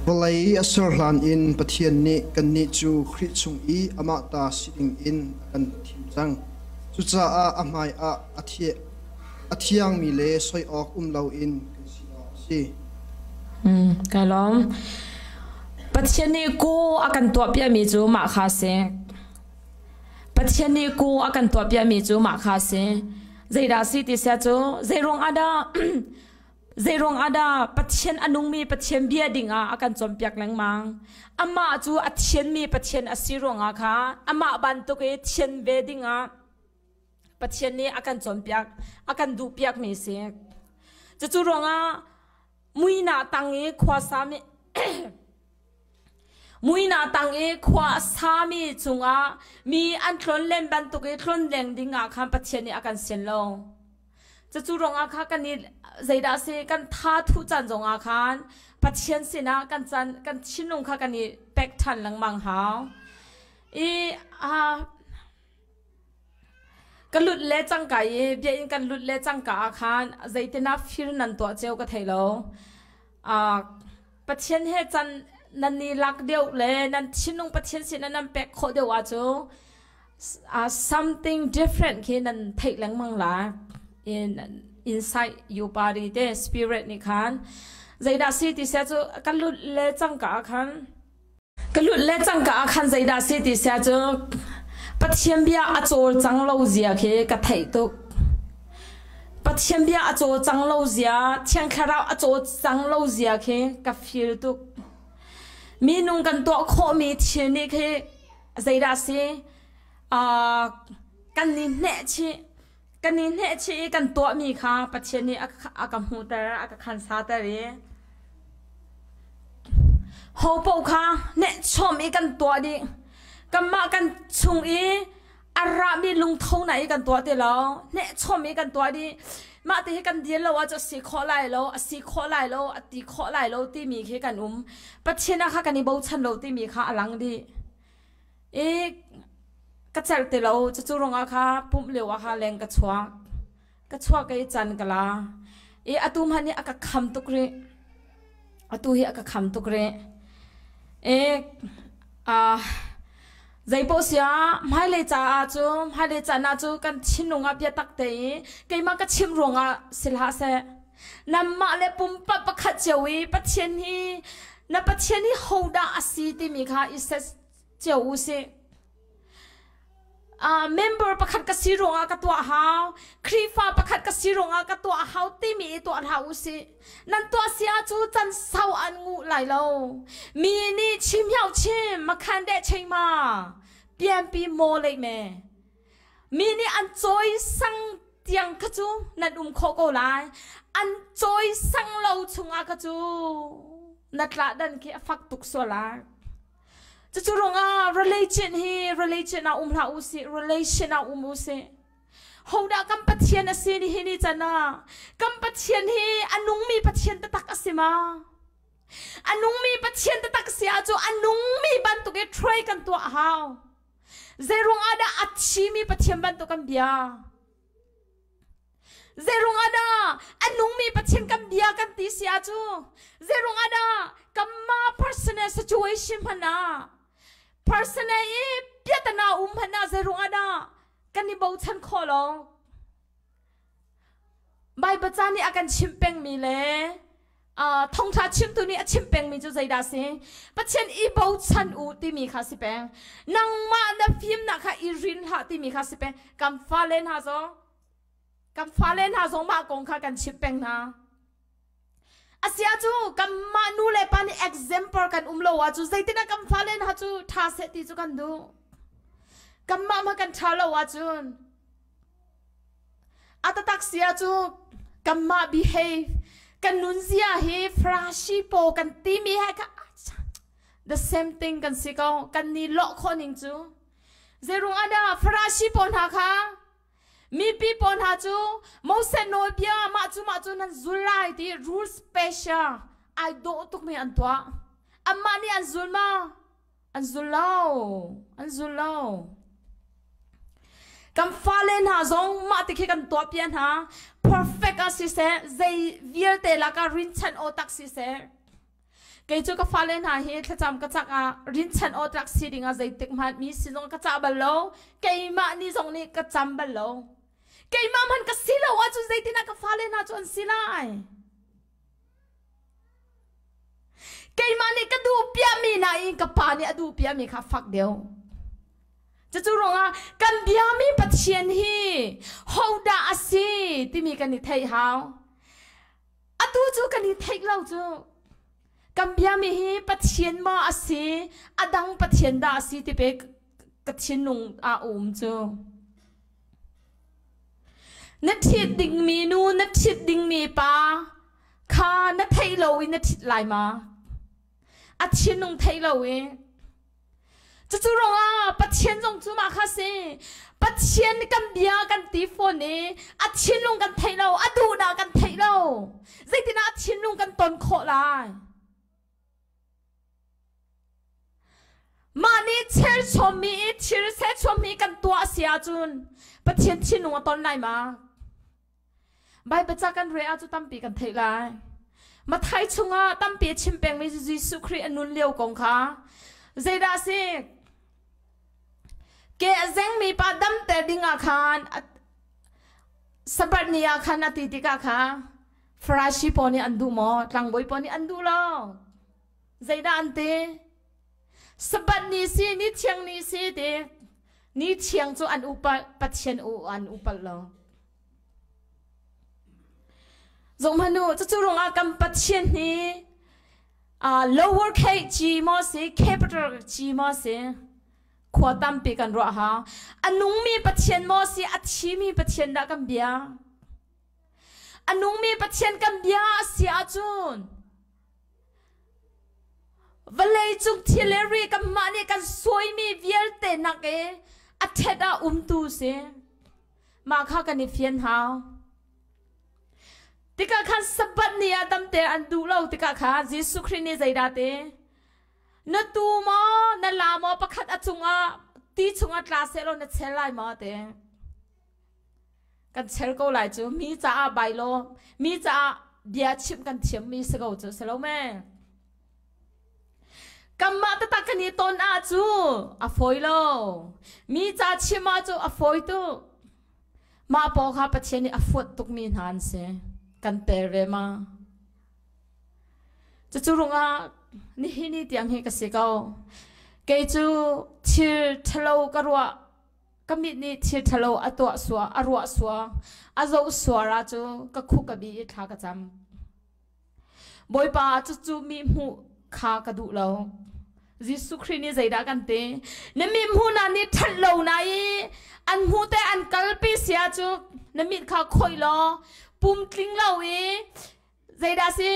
วลัยอสรหลานอินปะเทียนนี้กันนิจูคริสุงอีอมาตาสิงอินกันทิมจังจุจ้าอาหมายอาเทียงมีเลสอยออกเลาอินกันล้อมปัจจัยนี้กูอากันตัวเปียมีจูมาคาเซปัจจัยนี้กูอากันตัวเปียมีจูมาคาเซใจดาสิติเสียจูใจรองอาดาปัจจัยอนุมีปัจจัยเบียดิงอากันจอมเปียกแรงมังอามาจูอัจเชียนมีปัจจัยอสิรองอาค่ะอามาบันตุกเชียนเวดิงอาปัจจัยนี้อากันจอมเปียกอากันดูเปียกมีเสียจะจูรองอามุยนาตังขวาสามีมุยนาตังขวาสามีจุงมีอันทนเล่นบันตุกทนเล่นดิ่งคันปัจเจนี้อาการเสียนลงจะจูรงค่ะกันนี่ใจดาเซกันท่าทุจันจงคันปัจเจนสินะกันจันกันชินลงค่ะกันนี่เป็กทันหลังมังหาวกันหลุดเละจังกายเบียนกันหลุดเละจังกาคันใจเตน่าฟิรนันตัวเจ้าก็ไทยโลปัจเจนเฮจันนันนี่ลักเดียวเลยนันชินงปัจเจนสินันเป็กโคเดียวว่าจู something different คือนันไทยหลังมังละ inside your body เด spirit นี่คันใจดาสิติเสียจูกันหลุดเละจังกาคันกันหลุดเละจังกาคันใจดาสิติเสียจูปัจเจียนเบียอาโจจังโลเซียเคกระไทยตุกปัจเจียนเบียอาโจจังโลเซียเชียงคาราวอาโจจังโลเซียเคกฟิลตุกมีนุ่งกันตัวโคมีเชียนี่เคใจดาสิกันนี่เนชิกันตัวมีค่ะปัจเจียนี่อากำหูแต่อากคันซาแต่เรโฮปอค่ะเนชมอีกันตัวดิกันมากันชุงอีอารามีลุงเท่าไหนกันตัวเดียวเนี่ยชมอีกันตัวดีมาที่กันเดียวเราจะสีข้อไหลเราสีข้อไหลเราตีข้อไหลเราที่มีแค่กันปัจเจกนะคะกันนี่บ่ชันเราที่มีค่ะอลังดีกระจายเดียวเราจะจูรงอะค่ะปุ่มเหลวอะค่ะแรงกระชัวก็จันกันละอตุมันนี่อากาศคำตุกรี atu hi ka kham tu kre zai po sia mai le cha a chu mai le cha na chu kan chinunga pya tak te ke ma ka chim ronga silha se namma le pum pa pakhat chewi pathian hi na pathian hi hoda asi ti mi kha is cheu se member pakhat ka sironga ka tua hau khrifa pakhat ka sironga ka tua hau ti mi to hau si nan to sia chu chan sau an ngu lai lo mi ni chim yao chim ma khan de chei ma pian pi mo le me mi ni an choi sang tiang ka chu nan kho ko lai an choi sang lo chunga ka chu natla dan ki fak tuk so la chu ronga religion hi religion na la usi relation na usi hoda kam pathian ase ni hi ni chana kam pathian hi anung mi pathian ta tak asima anung mi pathian ta tak sia chu anung mi ban tu ke try kan tu hau zerung ada achi mi pathian ban tu kan bia zerung ada anung mi pathian kan bia kan ti sia chu zerung ada kamma personal situation mana personal piatana hana zerung ada kan ni bau chan kholo bai bachani akan chimpeng mi le thong tha chim tu ni a chimpeng mi chu zaida se pathian I bau chan u ti mi kha si peng nang ma na phim na kha I rin ha ti mi kha si peng kam falen ha zo ma kong kha kan chimpeng na asia chu kam ma nu le pan example kan umlo wa chu zaitina kam falen ha chu tha se ti chu kan du kam ma kan thalo wa chun atatak sia chu kam ma behave kan nunzia he frashi po kan ti mi ha ka the same thing kan sikau kan ni lo khoning chu zerung ada frashi po na kha mi pi pon ha chu mo se no bia ma chu nan zulai ti rule special I do tuk me an twa amma ni an zulma an zulao kam falen ha zong ma ti kan to pian ha perfect as se zai vier te la ka rin chan o tak si se ke chu ka falen ha he thacham ka chak a rin chan o tak si dinga zai tik mat mi si zong ka cha balo ke ma ni zong ni ka cham balo ke ma man ka sila wa chu zai tina ka falen ha chu an silai ke ma ni ka du pia mi na in ka pa ni adu pia mi kha fak deu chu ronga kan bia mi pathian hi hoda asi ti mi kan ni thai hau atu chu kan ni thai lau chu kan bia mi hi pathian ma asi adang pathian da asi ti pe ka chin nung a chu na thit ding mi nu na thit ding mi pa kha na thai lo in na thit lai ma a chin nung thai lo e chu ronga pathian jong chu ma kha se pathian kan bia kan ti phone ni a chin lung kan thai lo a du na kan thai lo zaitina a chin lung kan ton kho lai mani cher chomi thir se chomi kan tua sia chun pathian chin lung ton lai ma bai bacha kan re a chu tampi kan thai lai ma thai chunga tampi chimpeng mi Jesu Christ anun leo kong kha zaida se ke azeng mi pa dam te dinga khan sabat niya khan atiti ka kha frashi poni andu mo tlangboi poni andu lo zaida ante sabat ni si ni chiang ni si de ni chiang chu an upa pathian u an upal lo zong manu chu ronga kam pathian ni lower case g mo se capital g mo se khwa tam pe kan ro ha anung mi pathian mo si achi mi pathian da kan bia anung mi pathian kan bia si a chun valai chung thileri kan ma ni kan soi mi vial te na ke a theda tu se ma kha kan ni fian ha tika khan sabat ni adam te an du lo tika kha Jesu Christ ni zaida te na tu mo na la mo pakhat achunga ti chunga class lo na chelai ma te kan chel ko lai chu mi cha bai lo mi cha bia chim kan thiam mi se go chu se lo me กัมมาตะตักนี่ต้นอาจูอฟอยโลมีจ่าชิมาจูอฟอยตุมาปอข้าปัจเจนี่อฟดตุกมีหันเสกันเปรมาจูรุงอานี่ฮินี่เตียงฮิกสิกาเกจูทิลทะโลกรัวก็มีนี่ทิลทะโลอตัวสัวอรัวสัวอาโจสัวราจูก็คุกบีทากระจำบอยปาจูมีหูขากระดูเรายิสุครินี่ใจดักันเตนมีหูนันนี่ทัดเราไหนอันหูแต่อันกัลปีเสียจูนมีข้าคอยล้อปุ่มกลิ้งเราใจดาสิ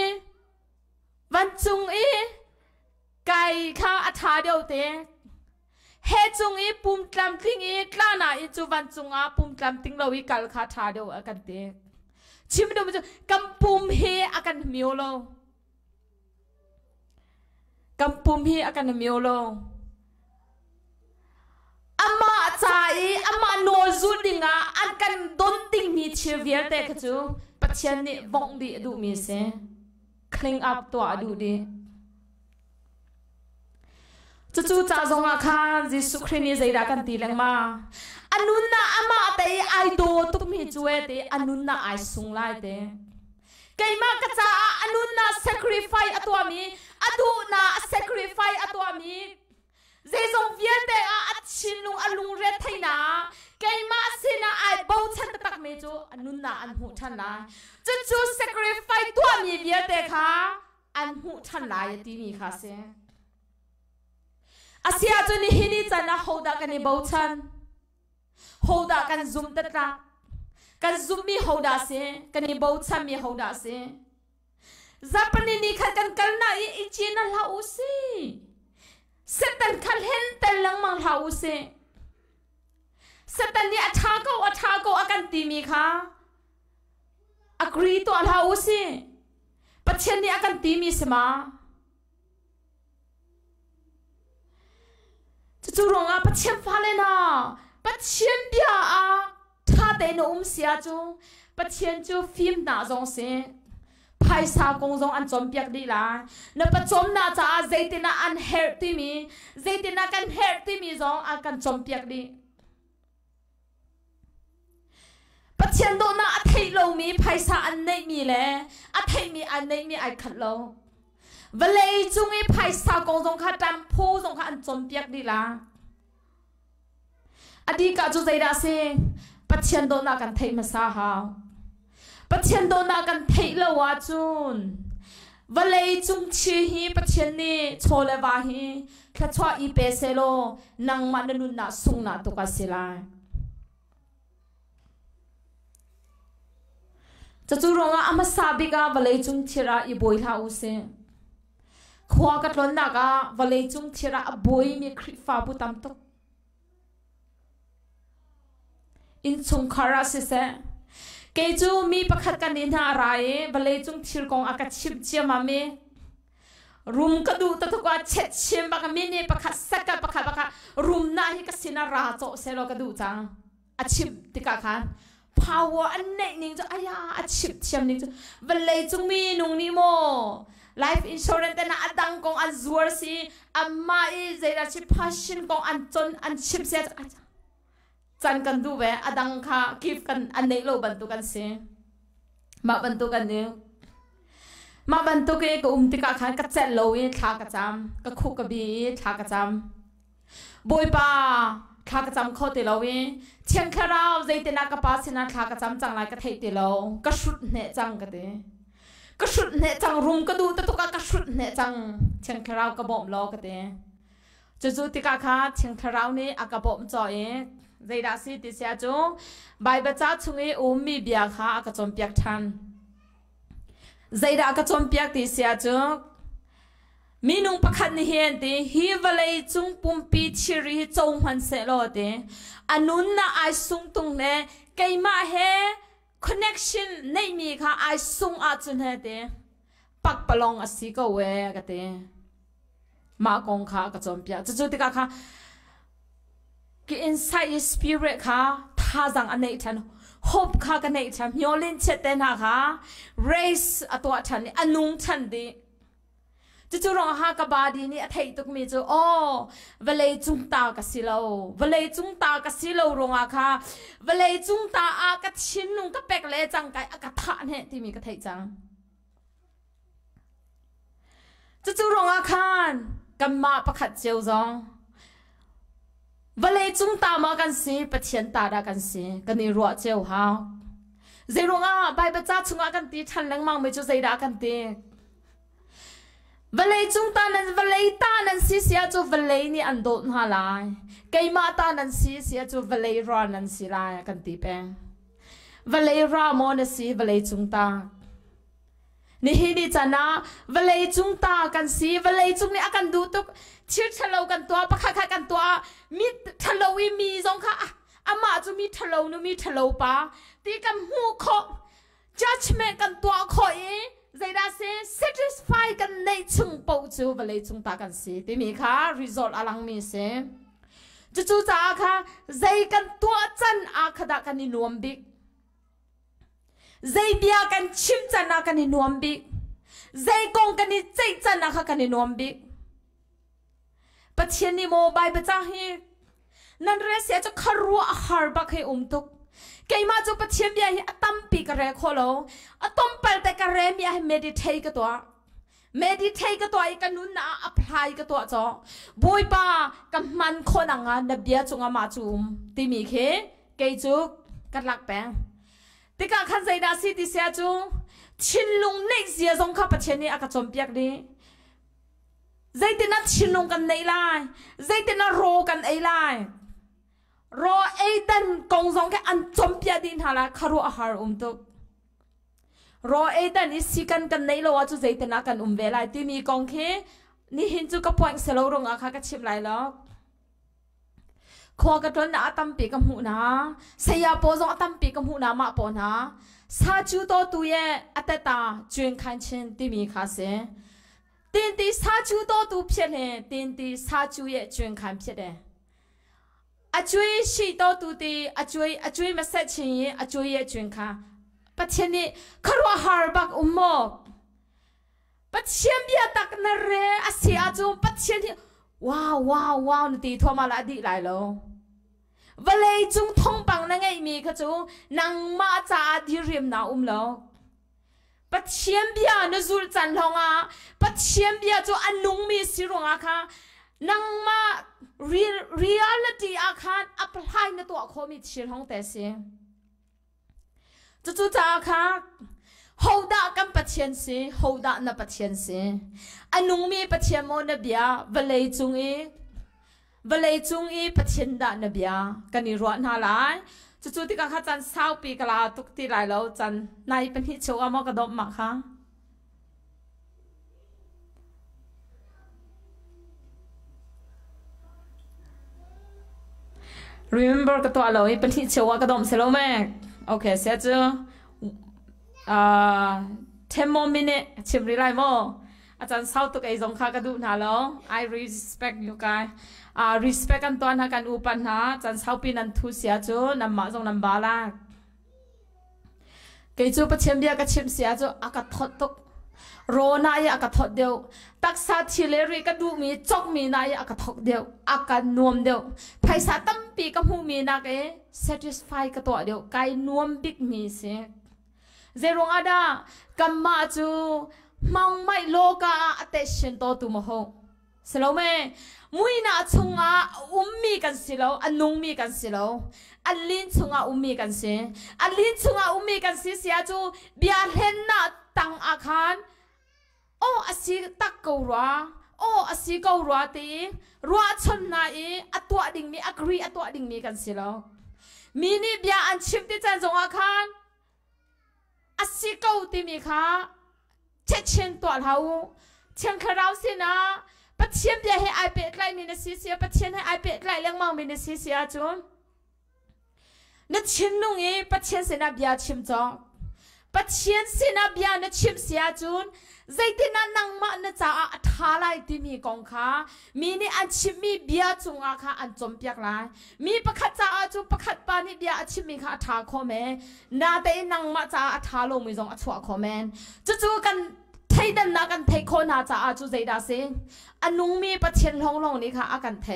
วันจุงไก่ข้าอัฐาเดียวเตเฮจุงปุ่มกลำกลิ้งกล้าหนาจูวันจุงปุ่มกลำติ้งเรากัลข้าทาเดียวกันเตชิมดูมันจูกำปุ่มเฮอากันมิโอโลกำปุ่มฮีอากันมิโอโลอามาใจอามาโนจูดิงอันกันดนติงมีเชียร์เวียเตกจูปัจจัยนี้วงดีดูมีเสคลิงอัพตัวดูดีจู่ๆจ่าจงอาคาจิสุครินีใจรักกันตีแรงมาอันนู้นน่ะอามาแต่ไอโดตุกมีช่วยเตอันนู้นน่ะไอสุงไล่เตไกมากระจาอันนู้นน่ะ sacrifice อัตัวมีอันนู้นน่ะ sacrifice อัตัวมีเจจงเวียนเตอัดชินลุงอันลุงเรทไทยนะไกมาสินะไอบ่าวฉันตักเมจูอันนู้นน่ะอันหูฉันนะจู่ sacrifice ตัวมีเวียนเตค่ะอันหูฉันไล่ตีมีค่ะเสอาเซียจนหินี่จันนะโฮดากันในบ่าวฉันโฮดากันซุ่มตะตากันซุ่มมีโฮดาเสกันในบ่าวฉันมีโฮดาเสจับนี่นี่ขัดกันน่ะอีจีน่ะลาอุสิเสตันขัดเห็นแต่ลังมังลาอุสิเสตันนี่อัฐาโกอากันตีมีค่ะอักรีตัวลาอุสิปัจเจนี่อากันตีมีสมาจู่ๆร้องปัจเจนฟ้าเลยนะปัจเจนเดียถ้าเดินเสียจูปัจเจนจูฟิล์มหน้าจงเสภายสากงจงอันจอมเปียกดีละนับประจอมน่าจะใจตินาอันเฮร์ติมีใจตินากันเฮร์ติมีจงอากันจอมเปียกดีปัจเจนโดน่าอัฐิโลมีภายสาอันไหนมีเลยอัฐิมีอันไหนมีไอขัดโลเวลาจุงภายสากงจงขัดจำผู้จงขัดอันจอมเปียกดีละอดีตก็จะใจได้สิปัจเจนโดน่ากันเทมาสาหาปัจเจนโดนากันเทลวาจุนวันเลยจุงชีฮีปัจเจนนี่โชเลวาฮีแค่ชัวอีเปเซโลนังมันนุนนาสุงนาตุกัสสิลาจะจูรงอามาซาบิกาวันเลยจุงชีระอีบอยลาอุเซขวากัดล้นนักาวันเลยจุงชีระบอยมีคริฟาบุตัมตุอินซุงคาราสิเซเกจูมีประคัดกันนินหาอะไรบเลยจุงทิลกงอากาศชิบเจียมาเมรุมกระดูตะทุกว่าเช็ดชิมบักมินีประคัดสักประคัดรุมน่าฮิกสินาราโจเซโลกระดูจังอาชิบติกาคัน power อันเนนิ่งจะอายาอาชิบเชียมนิ่งจะบเลยจุงมีนุ่งนิโม life insurance แต่น่าอัดังกงอันซัวร์ซีอัมมาอีเจราชิ passion กงอันจนอันชิบเสียจันกันดูเวอดังค่ะกิฟกันอันนี้เราบรรทุกันเสียมาบรรทุกันเนี่ยมาบรรทุกเองก็ติกาขันกัดเจลโลยทากระจำก็คุกกบีทากระจำบอยป้าทากระจำเขาติเราเองเชียงคาราวใจตินักกระป๋าสินะทากระจำจังไรก็เทติเราก็ชุดเนจังกันเดก็ชุดเนจังรุมก็ดูแต่ตุกก็ชุดเนจังเชียงคาราวก็บ่มล้อกันเดจู่ๆติกาขันเชียงคาราวนี่อากาบ่มจ่อยใจดักสิติเสียจูใบบัจจุงมีเบียค่ะกระจมเปียกทันใจดักกระจมเปียกติเสียจูมีนุ่งประคันเฮียนติฮีวเลยจุงปุ่มปีชิริจงหันเสลอติอันนู้นน่ะไอซุงตุงเน่ไกมาเฮ connection ในมีค่ะไอซุงอาจุนเฮติปักปลองอสิก็เวกันติมากงค่ะกระจมเปียกจู่ๆติกาค่ะกินไซสปิริตค่ะท่าจังอันนี้ฉัน hope ค่ะกันนี้ฉันยอลินเชตเตนะค่ะ race ตัวฉันอันนุ่งฉันดี จู่ๆรองหากบาดีนี่ไทยตุกมีจู่อ๋อเวลยจุงตากสิโลเวลยจุงตากสิโลรองอาค่ะเวลยจุงตาอากระชินนุ่งกระเป็กเลยจังไกอากระทะเนี่ยที่มีกระไทยจังจู่ๆรองอาคารกันมาประคัดเจียวจงเวลยจุงตามากันสิปะเทียนตาดากันสิกันนี่รัวเจียวฮาเจรองอาใบประจักษ์ชงอากันตีทันแรงมังไม่จู่ใจดากันตีเวลยจุงตานั้นเวลยตานั้นสิเสียจู่เวลยนี่อันโดนหาลายไกมาตานั้นสิเสียจู่เวลยรอนั้นสิลายกันตีแปงเวลยรอมอนั้นสิเวลยจุงตานี่ฮิดีจันนะเวลยจุงตากันสิเวลยจุงนี่อากันดูตุกชิดทะเลกันตัวปะค่ะกันตัวมีทะเลมีจงค่ะอามาจู่มีทะเลนูมีทะเลปะตีกันหูขอ judgment กันตัวขอเอใจได้เสีย satisfy กันในชุงปูจูเวลยจุงตากันสิที่มีค่ะ result อลังมีเสียจู่ๆจ้าค่ะใจกันตัวจันอาคดากันนี่นวมบิ๊กใจเบียกันชิมจันอากันนี่นวมบิ๊กใจกงกันนี่ใจจันอาค่ะกันนี่นวมบิ๊กปัจเจียนนี่โมบายประจ้าฮีนั่นเรื่องเสียจะคารัวหาร์บักให้ตุกเกยมาจูปัจเจียนเบียให้ตั้มปีกระเรโคโลตั้มเปิลแต่กระเรมีให้ meditate กันตัว meditate กันตัวไอ้กันนู้นนะ apply กันตัวจ้ะบุยป้ากับมันคนอ่างนับเบียจงอามาจูมตีมีเคเกยจูกันหลักแปงติกาขันใจดาสิติเสียจูชินลุงในเสียจงข้าปัจเจียนนี่อากาศจมเปียกดีใจตินัดชินลงกันในไลน์ใจตินัดรอกันไอไลน์รอไอตันกงสองแค่อันจมเปียดินหาละคารุอาหารตุกรอไอตันนี่สิกันกันในโลว่าจุใจตินัดกันเวลาที่มีกองเคนี่เห็นจุกับพวกเซลล์รงอาคาก็ชิมไรแล้วขวากระตุ้นนะตั้มปีกหูนะเสียโปซองตั้มปีกหูนะมาปอนะซาจูโตตุเยอัตตาจวนขันเชนที่มีคาเซตินตีซาจูโตตุเพียรตินตีซาจูเยจวนขันเพียรอาจุยชีโตตุตีอาจุยมาเสชินอาจุยเยจวนขันปัจเจนี่คารัวฮาร์บักโมปัจเจนเบียตักนเรอาเซียจูปัจเจนี่ว้าวนี่ตีทัวมาละดีหลายโลเวลาจุงทงปังนั่งไงมีขจูนังมาจ่าดีเรียมนาโลปัจเจียนเบียนจูจันทองปัจเจียนเบียจูอันนุ่งมีสิรงค่ะนังมา reality อาคาร apply ในตัวโคมิชิรงแต่เสียจู่ๆจ้าค่ะฮูดากันปัจเจียนสิฮูดานะปัจเจียนสิอันนุ่งมีปัจเจียนโมนเบียเวลาจุงอีปัจเจียนดานเบียกันนี่รัวน่ารักจู่ๆที่ข้าจันเศร้าปีกลาตุกที่ไรแล้วจันในเป็นที่โชว์อมอกระดมมาค่ะ remember กระตัวเราเป็นที่โชว์กระดมเสร็จแล้วไหมโอเคเสร็จจ้ะ10 more minutes ชิมรีไลโมอาจารย์เศร้าตุกไอ้สงข้ากระดูน่าแล้ว I respect you guys respect กันตัวนักการอุปนัดจันเศร้าปีนันทุเสียจูนำมาส่งนำบาลาเกจูประเชียมเบียกชิมเสียจูอากาศทดตุกโรนายอากาศทดเดียวตักษาทิเลรีกระดูมีจกมีนายอากาศทดเดียวอากาศนวมเดียวไพศาตั้มปีกับหูมีนักsatisfy กับตัวเดียวไกนวมบิ๊กมีเสียเจรงอาดากัมมาจูมังไม่โลกา attention ตัวตุมโหสโลเมมุยนาชงอามีกันสิโลอันนุ่งมีกันสิโลอันลินชงอามีกันสิอันลินชงอามีกันสิเสียจูเบียเห็นนาตังอาคารโอ้อาศิตักกูรัวโอ้อาศิกูรัวตีรัวชนนายอัตตัวดิ่งมี agree อัตตัวดิ่งมีกันสิโลมีนี่เบียอันชิมที่จันจงอาคารอาศิกูตีมีค่ะเช่นตัวเราเช่นคราวสินะปัจเจียนเบียให้ไอเป็ดไล่มีนสิเสียปัจเจียนให้ไอเป็ดไล่เลี้ยงมังมีนสิเสียจุนนัดชิมนุ่งอีปัจเจียนสินะเบียชิมจอกปัจเจียนสินะเบียนัดชิมเสียจุนใจที่นั่นนังมาเนจ่าทาไลที่มีกองขามีนี่อันชิมมีเบียจุงอาคาอันจมเปียกไลมีประคัตจ่าจุประคัตปานี่เบียอันชิมมีขาทาคอมเมนาแต่นังมาจ่าทาลงมีจงอัชวะคอมเมนจู่ๆกัน ทยดันนักันเทคนหาจะอาจูใจดาสิอันนุ่งมีประเทศลงนี่ค่ะอากันเท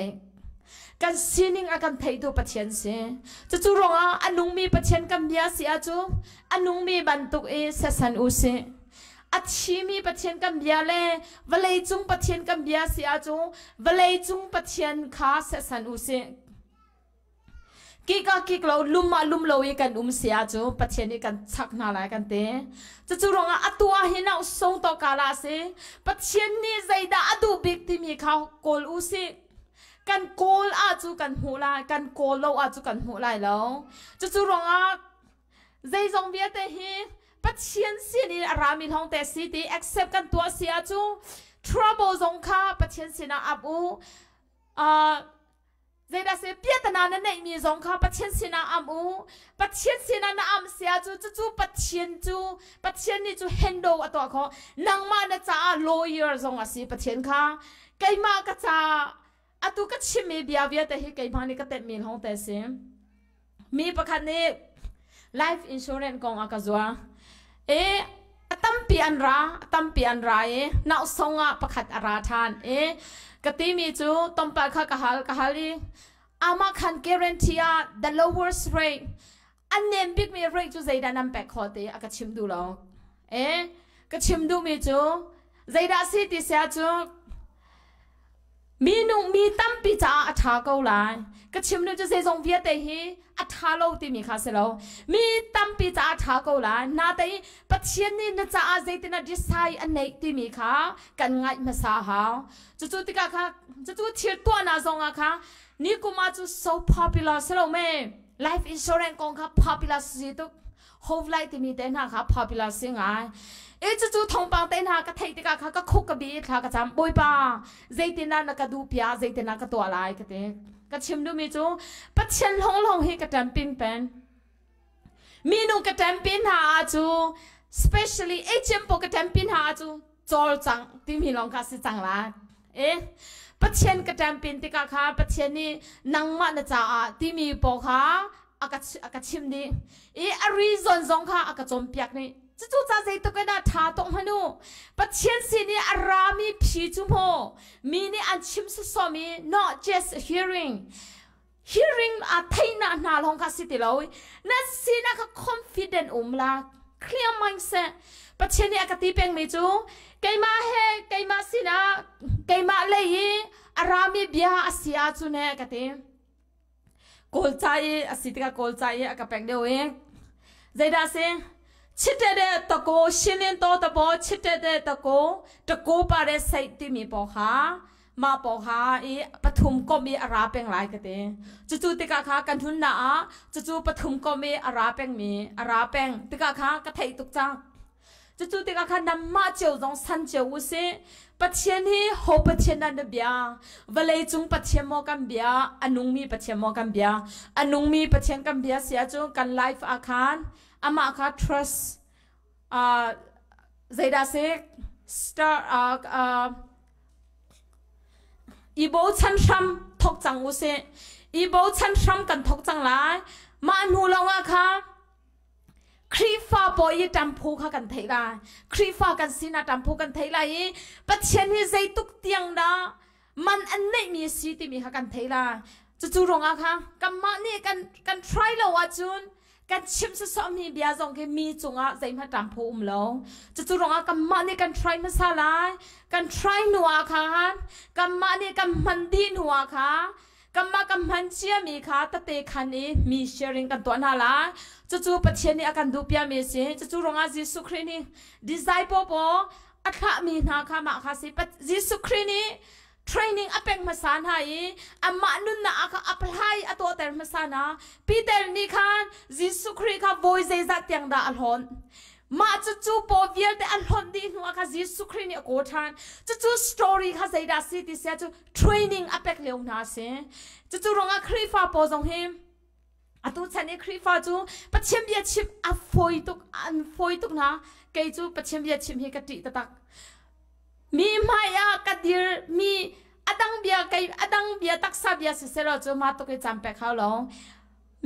กันซีนิงอากันเทดูประเทศเสียจะจูรงอันนุ่งมีประเทศกันเบียเสียจูอันนุ่งมีบรรทุกเสสันอุเสอัดชีมีประเทศกันเบียเล่วเลยจุงประเทศกันเบียเสียจูวเลยจุงประเทศข้าเสสันอุเสกิกเราลุมโลยกันเสียจูประเทศนี้กันชักนาลายกันเตะจะจูรงอัตัวเห็นเอาส่งต่อกาลาเสประเทศนี้ใจดาอดูบิกที่มีเขาโกลอุเสกันโกลอาจูกันหูลายกันโกลเราอาจูกันหูลายแล้วจะจูรงใจจงเบียเตะปัจเจียนสินี่รามิทองแต่สิที่ accept กันตัวเสียจู trouble จงข้าปัจเจียนสินะอับูใจดาเสียเปียตนานั่นเองมีจงข้าปัจเจียนสินะอับูปัจเจียนสินะนะอัมเสียจูปัจเจียนนี่จู handle ตัวเขานางมานะจ้า lawyer จงอาศัยปัจเจียนข้าไกมากระจ้าตุก็ชิมเบียเบียแต่ให้ไกมานี่ก็เต็มมีทองแต่เสียมีประคันนี้ life insurance กองอากาศว่าตั้มปีอันราน่าสงะประคัดอาราทานกติมีจูต้มปลาข้ากะฮัลีอามาคัน guarantee the lowest rate อันเนมบิ๊กมี rate จูใจดานัมแปกขอเตอากาชิมดูแล้วก็ชิมดูมีจูใจดาสิติเสียจูมีตั้มปีจ้าอัฐาเกาไลก็ชิมดูจะเซซงเวียเตฮีอัฐาโลติมีคาเซโลมีตั้มปีจ้าอัฐาเกาไลนาเตยปัจเจียนนี่นะจ้าเจตินาดิสไซอันไหนติมีคากันง่ายมาสาหาวจู่ติกาค่ะจู่เทียร์ตัวนาซงอะค่ะนี่กูมาจู่ so popular เซโลเม่ life insurance กองค่ะ popular สิตุ whole life ติมีเต้นหาค่ะ popular สิงไจู่ทองปังเต้นหากระเทยติกาค่ะก็คุกกระบี่ค่ะกระจำบอยป้าเจตินานักดูพิอาเจตินากระตัวอะไรกันเตะกระชิมดูมีจู่ปัจเจียนลงให้กระจำปิ้นเป็นมีนุ่งกระจำปิ้นหาจู่ especially เจมปกระจำปิ้นหาจู่จอลจังที่มีลองคาสิจังละปัจเจียนกระจำปิ้นติกาค่ะปัจเจียนนี่นังมันจ้าที่มีปอกค่ะอากาชิมดีอารีซอนซงค่ะอากาจมเปียกนี่จู่จ้าใจตุกันนะท่าตรงหันูปัจเจียนสินี่อารามีพิจุโมมีนี่อันชิมสุสมี not just hearing อาไทยน่ะนาลงคาสิติลอยนั่นสินะค่ะ confident ละ clear mindset ปัจเจียนนี่อากาตีเป็นมิจูไกมาสินะไกมาเลยอารามีเบียอาเซียจูเนี่ยอากาตีโกลใจอาศิติกาโกลใจอากาเป็นเดียวใจดาเซชิดเดตะโกชิลินโตตะโบชิดเดตะโกปาเรใส่ที่มีปอหามาปอหาปฐุมก็มีอาราเป็นหลายกันเตจู่ติกาขากันทุนหนาจู่ปฐุมก็มีอาราเป็นมีอาราเป็นติกาขากระไทยตุกจังจู่ติกาขานำมาเจียวจงสันเจียวเสปัจเจียนที่โฮปัจเจียนนั่นเบียวเลยจุงปัจเจียนโมกันเบียอนุมีปัจเจียนโมกันเบียอนุมีปัจเจียนกันเบียเสียจุงกันไลฟ์อาคารอามาค่ะ trust ใจดาเซก start อีโบชันชัมทกจังอุเซอีโบชันชัมกันทกจังหลายมาหนูลงอะค่ะครีฟ้าปอยจำพูค่ะกันเทลายครีฟ้ากันสินะจำพูกันเทลายปัจเจียนที่ใจตุกเตียงนะมันอันไหนมีสิที่มีค่ะกันเทลายจู่ๆลงอะค่ะกันมานี่กัน try แล้วว่าจุนกันชิมสุดมีเบียร์จงแค่มีจงอ่ะใจมาจำพูมแล้วจู่ๆลงอ่ะกันมานี่กัน try มาซาลายกัน try หนัวค่ะกันมานี่กันมันดีหนัวค่ะกันมากันมันเชี่ยมีค่ะตะเตะคันนี้มี sharing กันตัวน่าละจู่ๆปัจเจียนนี่อากันดูเปียมีสิจู่ๆลงอ่ะยิสุครินี่ disciple ปออัฐมีนาค่ะมาค่ะสิยิสุครินี่ training อเป็นมาสานให้อามานุนนะอาค่ะ apply อตัวแต่มาสานะปีเตอร์นี่ค่ะยิสุคริค่ะ voice จัดยังดาอัลฮอนมาจู่ๆปอเวียแต่อัลฮอนดีหัวค่ะยิสุครินี่โกทันจู่ๆ story ค่ะใจดาสิที่เสียจู่ training อเป็นเลี้ยงนาเสียจู่ๆลงอ่ะคริฟ้าปอจงเฮมอตัวฉันนี่คริฟ้าจู่ปัจเจียนเบียชิมอัฟอยตุกนะเกยจู่ปัจเจียนเบียชิมให้กติตะตักมีมายากระดิร์มีอดังเบียกัยอดังเบียตักซาเบียสิเสร็จมาตุกจำเป็กเขาลง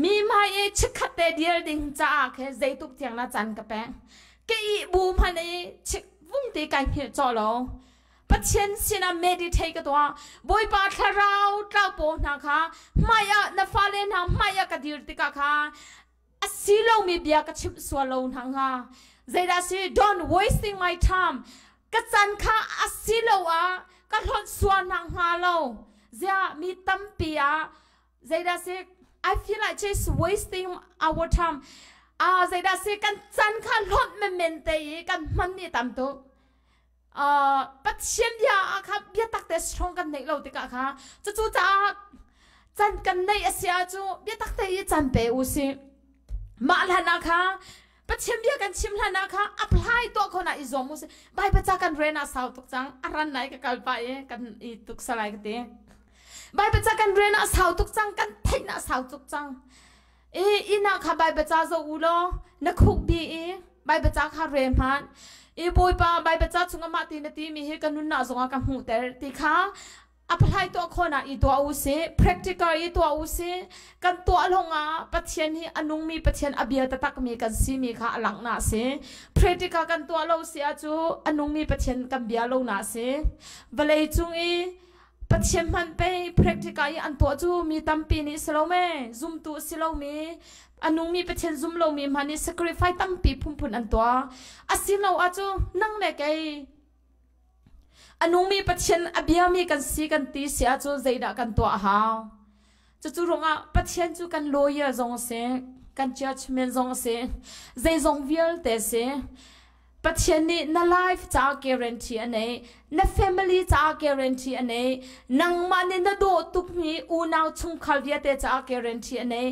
มีมายชิคเตดิร์ดิงจ้าแค่ใจตุกเทียงน่าจันกับแปงกี่บูมันชิควุ้ง ตีกันเหตุจ่อเราปัจเจนสินะเมดิเทกันตัวบอยปาทาราวตราโปนะคะไม่อะนฟาเลนะไม่อะกระดิรติกาค่ะสิเรามีเบียกชิบสวลงทางค่ะใจดาสิ don't wasting my time กัจจันค่ะสิเราอะก็ทนสวนทางหาเราจะมีตั้มปีอะใจดาสิ I feel like just wasting our time ใจดาสิกันจันค่ะลดไม่เมนเตยกันมันนี่ตั้มตุปัจเจียนยาครับเบียตักแต่สตรองกันในเราติกะค่ะจู่ๆจ้าจันกันในอาเซียจู่เบียตักแต่ยี่จันเปอุสิมาแล้วนะคะปัจเจียนเบียกันชิมแล้วนะคะอัพไลตัวคนอ่ะอิจอมุสิใบประจักกันเรน่าสาวตุกจังอารันไหนกับกันไปกันอีตุกสลายกันเตะใบประจักกันเรน่าสาวตุกจังกันเทน่าสาวตุกจังอีน่าค่ะใบประจักจะอุโลนักขุกบีใบประจักค่ะเรมันบอยปาใบประจักษ์สุงมาตีนตีมีให้กันนุนน่าสงกันหูแต่ตีค่ะอัพไลตัวคนอ่ะอีตัวอุเส practical อีตัวอุเสกันตัวลงอ่ะปัจเจียนที่อนุมีปัจเจียนอเบียตตักมีกันซีมีค่ะหลังน่าเส practical กันตัวเราเสียจูอนุมีปัจเจียนกันเบียลงน่าเสเวลาจุงอีปัจเจียนมันไป practical อีอันตัวจูมีตั้มปีนี้สิเราไหม zoom ตัวสิเรามีอันนู้มีประเทศซุ่มเรามีมันนี่ sacrifice ตั้งปีพุ่มพุ่นอันตัวอาศิเราอาจูนั่งเล็กไออันนู้มีประเทศอเบียมีกันซีกันตีเสียจูใจด่ากันตัวหาวจู่ๆรงอ่ะประเทศจูกัน lawyer จงเสกัน judgment จงเสใจจงวิลเตเสปัจเจกนี้น่า life จะ guarantee อันนี้น่า family จะ guarantee อันนี้นังมันนี่น่าโดตุกมีอูนาวชุ่มขาวเดียเตจะ guarantee อันนี้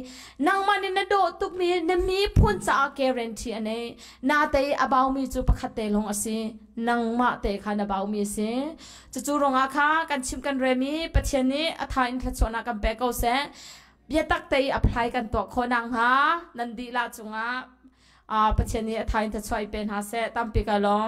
นังมันนี่น่าโดตุกมีน่ามีพุ่นจะ guarantee อันนี้น่าเตะอาบ่าวมีจูปะขัดเตลงสินังมาเตะขันอาบ่าวมีสิจู่ๆรงอาค่ะกันชิมกันเรมีปัจเจกนี้อัฐานทัศนากันเปกเอาเสเบียตักเตะ apply กันตัวคนนังฮะนันดีลาจุงะปัจเจกนี้ถ่ายจะช่วยเป็นหาเสตั้มปีกันลง